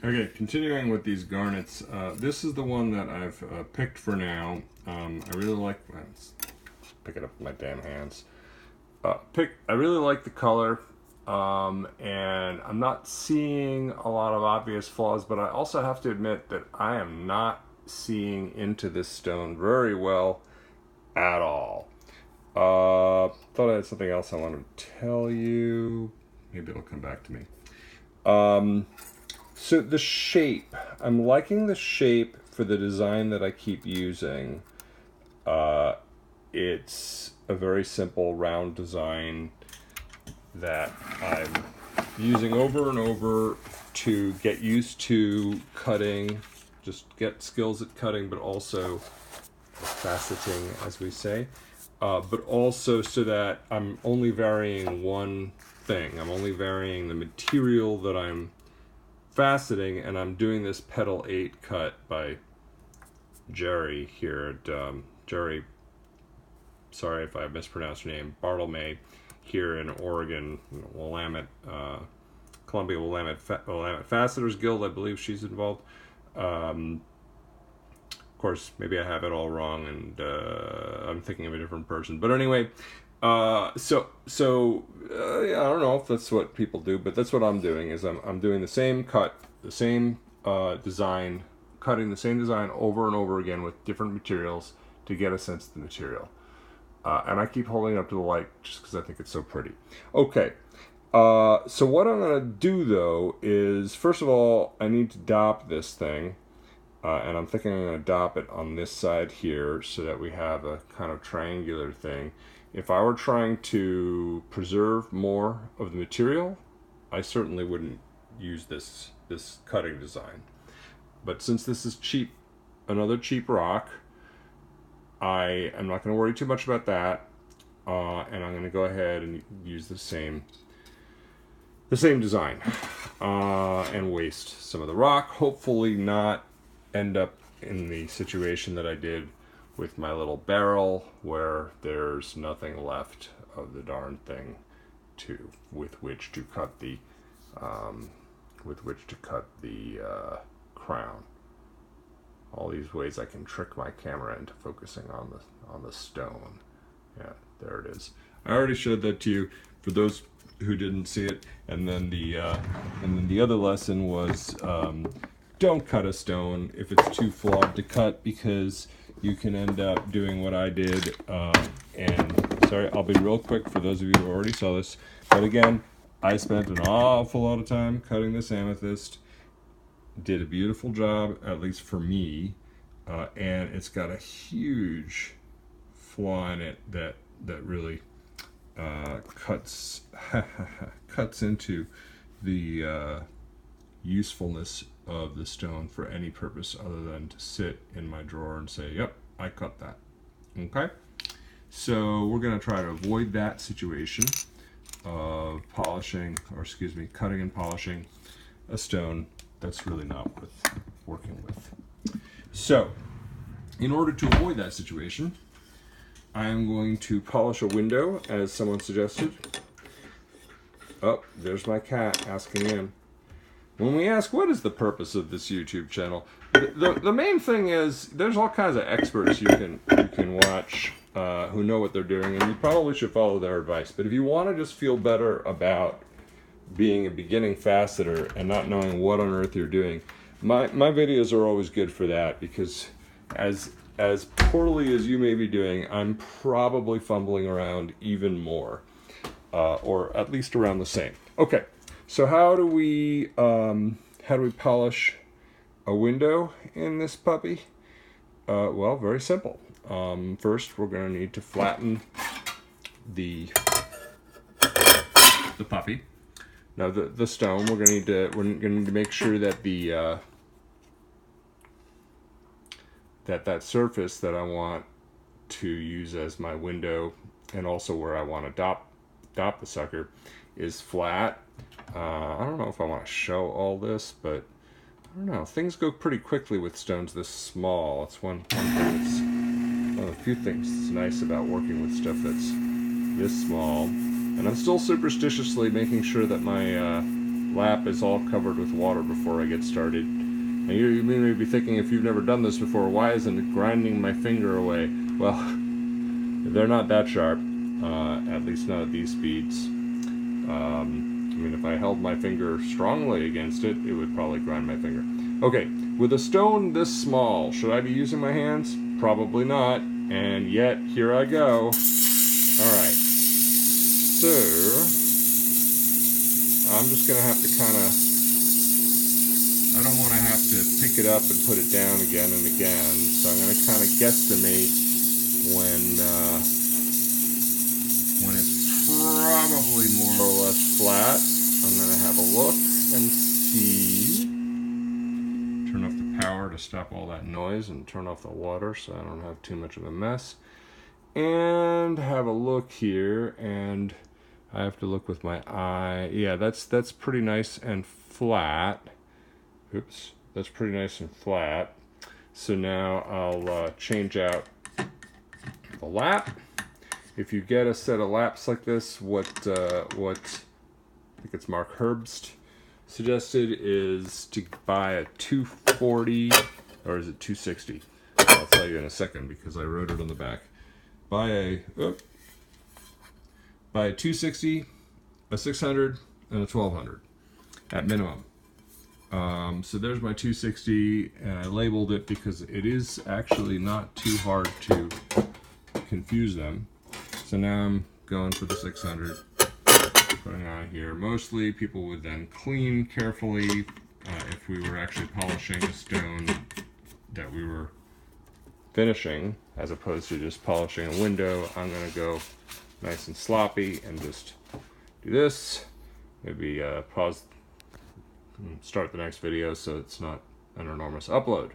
Okay, continuing with these garnets, this is the one that I've picked for now. I really like, let's pick it up with my damn hands. I really like the color, and I'm not seeing a lot of obvious flaws, but I also have to admit that I am not seeing into this stone very well at all. Thought I had something else I wanted to tell you. Maybe it'll come back to me. So the shape, I'm liking the shape for the design that I keep using. It's a very simple round design that I'm using over and over to get used to cutting, just get skills at cutting, but also faceting, as we say. But also so that I'm only varying one thing. I'm only varying the material that I'm faceting, and I'm doing this Petal 8 cut by Jerry here at Jerry, sorry if I mispronounced your name, Bartlemay here in Oregon, Willamette, Columbia Willamette Facetors Guild, I believe she's involved. Of course, maybe I have it all wrong and I'm thinking of a different person. But anyway, yeah, I don't know if that's what people do, but that's what I'm doing. Is I'm doing the same cut, the same design, cutting the same design over and over again with different materials to get a sense of the material. And I keep holding it up to the light just because I think it's so pretty. Okay, so what I'm going to do though is, first of all, I need to dop this thing. And I'm thinking I'm going to dop it on this side here so that we have a kind of triangular thing. If I were trying to preserve more of the material, I certainly wouldn't use this cutting design. But since this is cheap, another cheap rock, I am not going to worry too much about that. And I'm going to go ahead and use the same design and waste some of the rock. Hopefully not end up in the situation that I did with my little barrel, where there's nothing left of the darn thing with which to cut the crown. All these ways I can trick my camera into focusing on the stone. Yeah, there it is. I already showed that to you for those who didn't see it, and then the other lesson was don't cut a stone if it's too flawed to cut, because you can end up doing what I did. And sorry, I'll be real quick for those of you who already saw this. But again, I spent an awful lot of time cutting this amethyst. Did a beautiful job, at least for me. And it's got a huge flaw in it that really cuts into the usefulness of the stone for any purpose other than to sit in my drawer and say, yep, I cut that. Okay, so we're going to try to avoid that situation of cutting and polishing a stone that's really not worth working with. So in order to avoid that situation, I am going to polish a window, as someone suggested. Oh, there's my cat asking in. When we ask what is the purpose of this YouTube channel, the main thing is there's all kinds of experts you can watch who know what they're doing, and you probably should follow their advice. But if you want to just feel better about being a beginning faceter and not knowing what on earth you're doing, my videos are always good for that, because as poorly as you may be doing, I'm probably fumbling around even more, or at least around the same. Okay. So how do we polish a window in this puppy? Well, very simple. First, we're going to need to flatten the puppy. Now the stone, we're going to need to make sure that that surface that I want to use as my window, and also where I want to dop the sucker, is flat. I don't know if I want to show all this, but I don't know. Things go pretty quickly with stones this small. It's one of the few things that's nice about working with stuff that's this small. And I'm still superstitiously making sure that my lap is all covered with water before I get started. And you may be thinking, if you've never done this before, why isn't it grinding my finger away? Well, they're not that sharp, at least not at these speeds. I mean, if I held my finger strongly against it, it would probably grind my finger. Okay, with a stone this small, should I be using my hands? Probably not, and yet, here I go. Alright, so, I'm just going to have to kind of, I don't want to have to pick it up and put it down again and again, so I'm going to kind of guesstimate when it's probably more or less flat. I'm going to have a look and see. Turn off the power to stop all that noise and turn off the water so I don't have too much of a mess. And have a look here, and I have to look with my eye. Yeah, that's pretty nice and flat. Oops, that's pretty nice and flat. So now I'll change out the lap. If you get a set of laps like this, what I think it's Mark Herbst suggested is to buy a 240, or is it 260? I'll tell you in a second because I wrote it on the back. Buy a 260, a 600, and a 1200 at minimum. So there's my 260, and I labeled it because it is actually not too hard to confuse them. So now I'm going for the 600, putting on here. Mostly people would then clean carefully if we were actually polishing a stone that we were finishing, as opposed to just polishing a window. I'm going to go nice and sloppy and just do this. Maybe pause, start the next video so it's not an enormous upload.